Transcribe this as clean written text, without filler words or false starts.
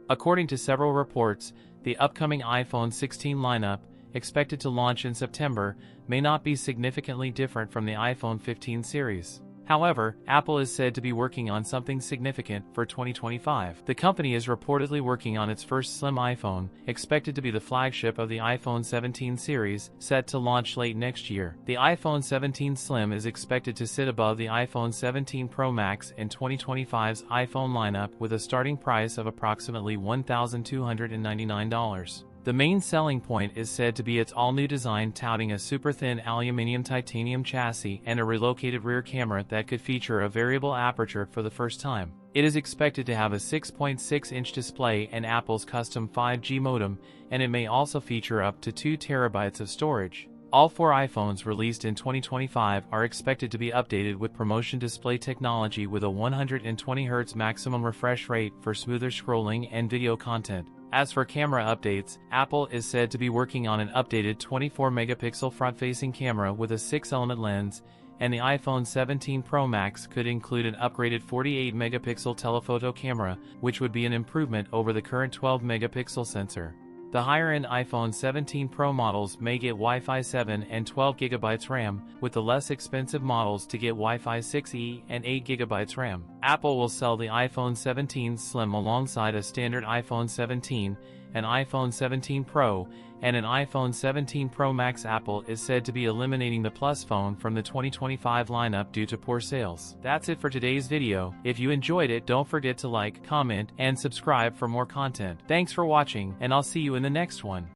According to several reports, the upcoming iPhone 16 lineup, expected to launch in September, may not be significantly different from the iPhone 15 series. However, Apple is said to be working on something significant for 2025. The company is reportedly working on its first slim iPhone, expected to be the flagship of the iPhone 17 series, set to launch late next year. The iPhone 17 Slim is expected to sit above the iPhone 17 Pro Max in 2025's iPhone lineup with a starting price of approximately $1,299. The main selling point is said to be its all-new design, touting a super-thin aluminum titanium chassis and a relocated rear camera that could feature a variable aperture for the first time. It is expected to have a 6.6-inch display and Apple's custom 5G modem, and it may also feature up to 2 terabytes of storage. All 4 iPhones released in 2025 are expected to be updated with promotion display technology with a 120Hz maximum refresh rate for smoother scrolling and video content. As for camera updates, Apple is said to be working on an updated 24-megapixel front-facing camera with a 6-element lens, and the iPhone 17 Pro Max could include an upgraded 48-megapixel telephoto camera, which would be an improvement over the current 12-megapixel sensor. The higher-end iPhone 17 Pro models may get Wi-Fi 7 and 12GB RAM, with the less expensive models to get Wi-Fi 6E and 8GB RAM. Apple will sell the iPhone 17 Slim alongside a standard iPhone 17, an iPhone 17 Pro, and an iPhone 17 Pro Max. Apple is said to be eliminating the Plus phone from the 2025 lineup due to poor sales. That's it for today's video. If you enjoyed it, don't forget to like, comment, and subscribe for more content. Thanks for watching, and I'll see you in the next one.